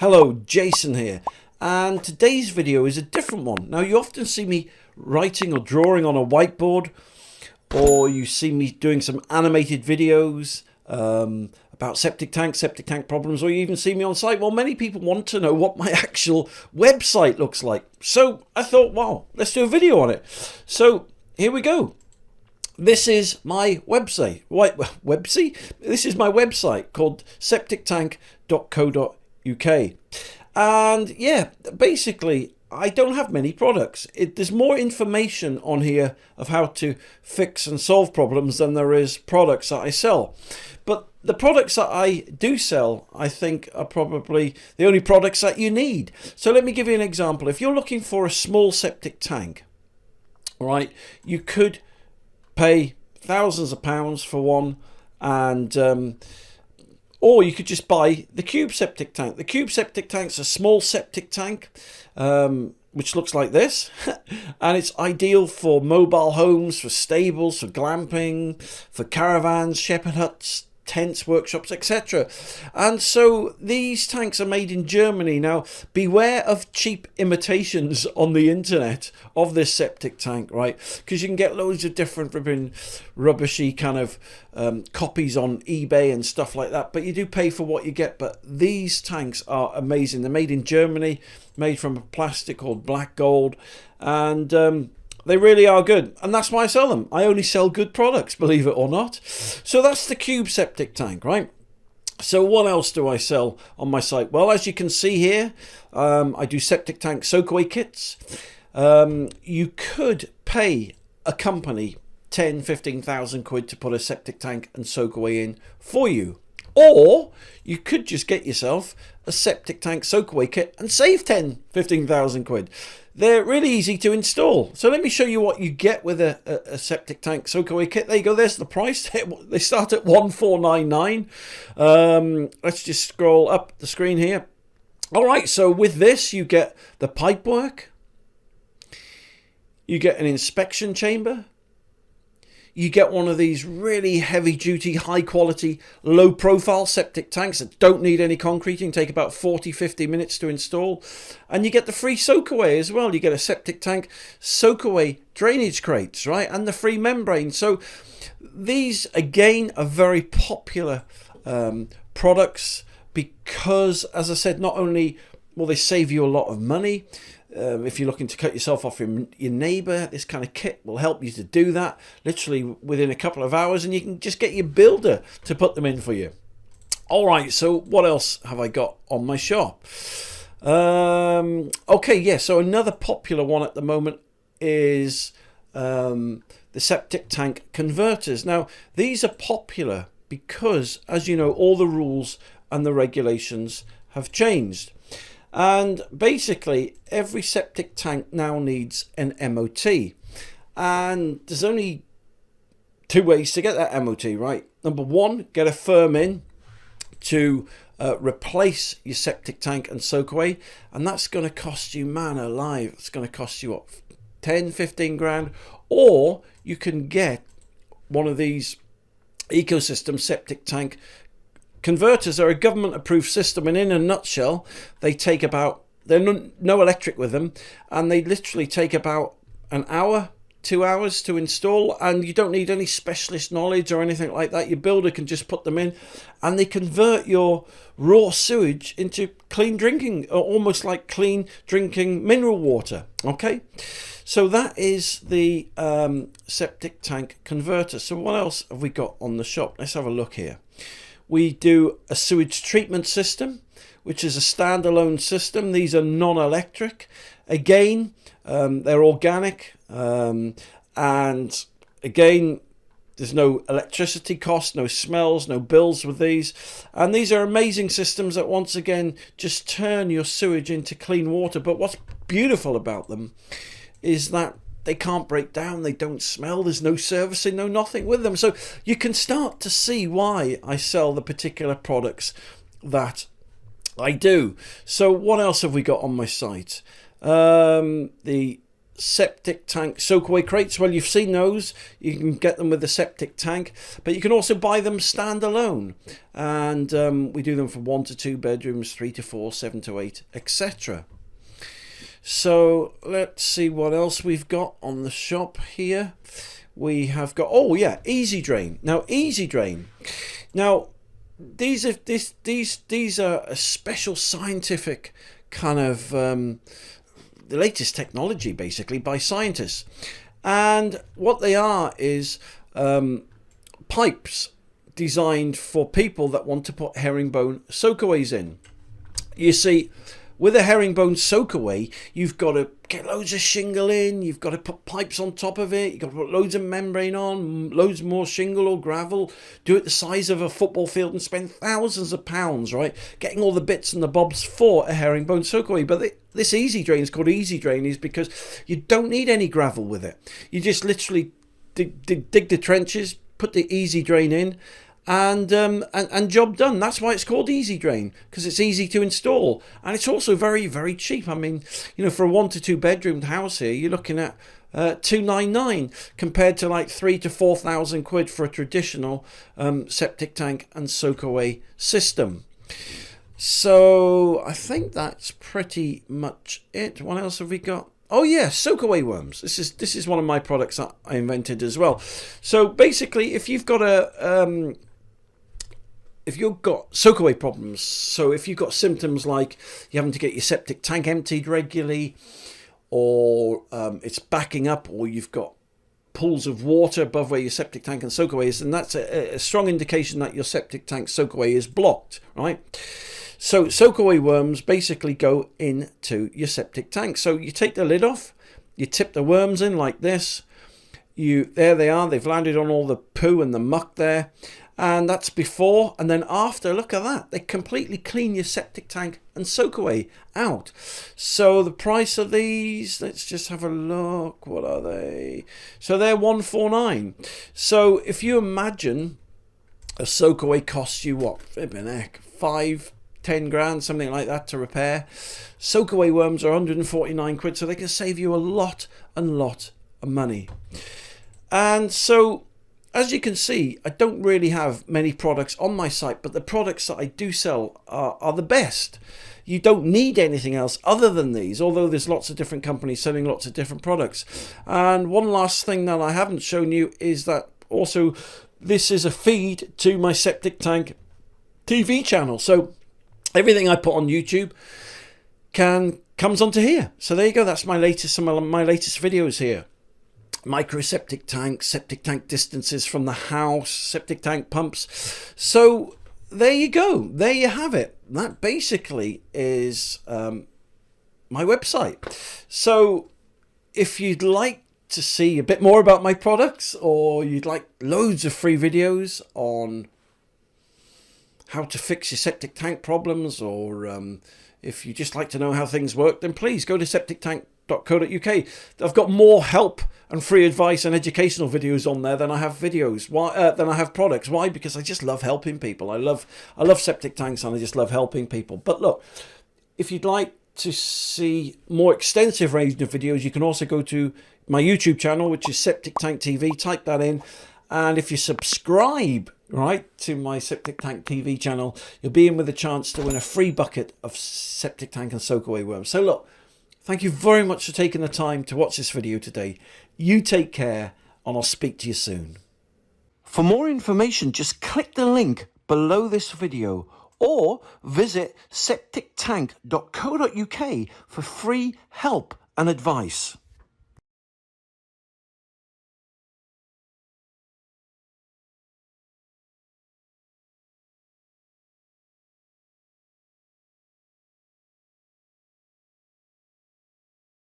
Hello, Jason here, and today's video is a different one. Now, you often see me writing or drawing on a whiteboard, or you see me doing some animated videos about septic tank problems, or you even see me on site. Well, many people want to know what my actual website looks like. So I thought, wow, let's do a video on it. So here we go. This is my website. This is my website called septictank.co.uk. And yeah, basically I don't have many products. There's more information on here of how to fix and solve problems than there is products that I sell. But the products that I do sell, I think, are probably the only products that you need. So let me give you an example. If you're looking for a small septic tank, right, you could pay thousands of pounds for one, and or you could just buy the cube septic tank. The cube septic tank's a small septic tank, which looks like this, and it's ideal for mobile homes, for stables, for glamping, for caravans, shepherd huts, tents, workshops, etc. And so these tanks are made in Germany. Now, beware of cheap imitations on the internet of this septic tank, right? Because you can get loads of different rubbishy kind of copies on eBay and stuff like that, but you do pay for what you get. But these tanks are amazing. They're made in Germany, made from a plastic called black gold, and they really are good, and that's why I sell them. I only sell good products, believe it or not. So that's the cube septic tank, right? So what else do I sell on my site? Well, as you can see here, I do septic tank soakaway kits. You could pay a company 10-15,000 quid to put a septic tank and soakaway in for you. Or you could just get yourself a septic tank soakaway kit and save 10-15,000 quid. They're really easy to install. So let me show you what you get with a septic tank soakaway kit. There you go. There's the price. They start at 1499. Let's just scroll up the screen here. All right. So with this, you get the pipework. You get an inspection chamber. You get one of these really heavy-duty, high-quality, low-profile septic tanks that don't need any concreting, take about 40-50 minutes to install. And you get the free soakaway as well. You get a septic tank soakaway drainage crates, right? And the free membrane. So these, again, are very popular products because, as I said, not only will they save you a lot of money, if you're looking to cut yourself off your neighbour, this kind of kit will help you to do that literally within a couple of hours, and you can just get your builder to put them in for you. All right, so what else have I got on my shop? Okay, yeah, so another popular one at the moment is the septic tank converters. Now, these are popular because, as you know, all the rules and the regulations have changed. And basically, every septic tank now needs an MOT. And there's only two ways to get that MOT, right? Number one, get a firm in to replace your septic tank and soakaway. And that's going to cost you, man alive, it's going to cost you, what, 10-15 grand? Or you can get one of these ecosystem septic tank converters. Are a government approved system, and in a nutshell, they take about, they're no electric with them, and they literally take about an hour, 2 hours to install, and you don't need any specialist knowledge or anything like that. Your builder can just put them in, and they convert your raw sewage into clean drinking, or almost like clean drinking mineral water. Okay, so that is the septic tank converter. So what else have we got on the shop? Let's have a look here. We do a sewage treatment system, which is a standalone system. These are non-electric. Again, they're organic. And again, there's no electricity cost, no smells, no bills with these. And these are amazing systems that, once again, just turn your sewage into clean water. But what's beautiful about them is that they can't break down, they don't smell, there's no servicing, no nothing with them. So you can start to see why I sell the particular products that I do. So what else have we got on my site? The septic tank soakaway crates. Well, you've seen those. You can get them with the septic tank, but you can also buy them standalone. And we do them for 1 to 2 bedrooms, 3 to 4, 7 to 8, etc. So let's see what else we've got on the shop here. We have got, oh yeah, Easy Drain. Now Easy Drain. Now these are a special scientific kind of the latest technology, basically, by scientists. And what they are is pipes designed for people that want to put herringbone soakaways in. You see, with a herringbone soakaway, you've got to get loads of shingle in, you've got to put pipes on top of it, you've got to put loads of membrane on, loads more shingle or gravel, do it the size of a football field and spend thousands of pounds, right, getting all the bits and the bobs for a herringbone soakaway. But this Easy Drain is called Easy Drain is because you don't need any gravel with it. You just literally dig the trenches, put the Easy Drain in, and job done. That's why it's called Easy Drain, because it's easy to install, and it's also very, very cheap. I mean, you know, for a 1 to 2 bedroomed house here, you're looking at $299 compared to like 3,000 to 4,000 quid for a traditional septic tank and soakaway system. So I think that's pretty much it. What else have we got? Oh yeah, Soakaway worms. This is one of my products that I invented as well. So basically, if you've got soakaway problems, so if you've got symptoms like you're having to get your septic tank emptied regularly, or it's backing up, or you've got pools of water above where your septic tank and soakaway is, then that's a strong indication that your septic tank soakaway is blocked, right? So soakaway worms basically go into your septic tank. So you take the lid off, you tip the worms in like this. There they are. They've landed on all the poo and the muck there. And that's before, and then after, look at that. They completely clean your septic tank and soakaway out. So the price of these, let's just have a look. What are they? So they're $149. So if you imagine a soakaway costs you what? Flipping heck, 5-10 grand, something like that to repair. Soakaway worms are 149 quid, so they can save you a lot of money. And so, as you can see, I don't really have many products on my site, but the products that I do sell are the best. You don't need anything else other than these, although there's lots of different companies selling lots of different products. And one last thing that I haven't shown you is that also this is a feed to my Septic Tank TV channel. So everything I put on YouTube comes onto here. So there you go. That's my latest, some of my latest videos here. Micro septic tanks, septic tank distances from the house, septic tank pumps. So there you go. There you have it. That basically is my website. So if you'd like to see a bit more about my products, or you'd like loads of free videos on how to fix your septic tank problems, or if you just like to know how things work, then please go to septictank.co.uk. I've got more help and free advice and educational videos on there than I have videos. Than I have products. Why? Because I just love helping people. I love septic tanks, and I just love helping people. But look, if you'd like to see more extensive range of videos, you can also go to my YouTube channel, which is Septic Tank TV. Type that in, and if you subscribe to my Septic Tank TV channel, you'll be in with a chance to win a free bucket of septic tank and soakaway worms. So look, thank you very much for taking the time to watch this video today. You take care, and I'll speak to you soon. For more information, just click the link below this video, or visit septictank.co.uk for free help and advice.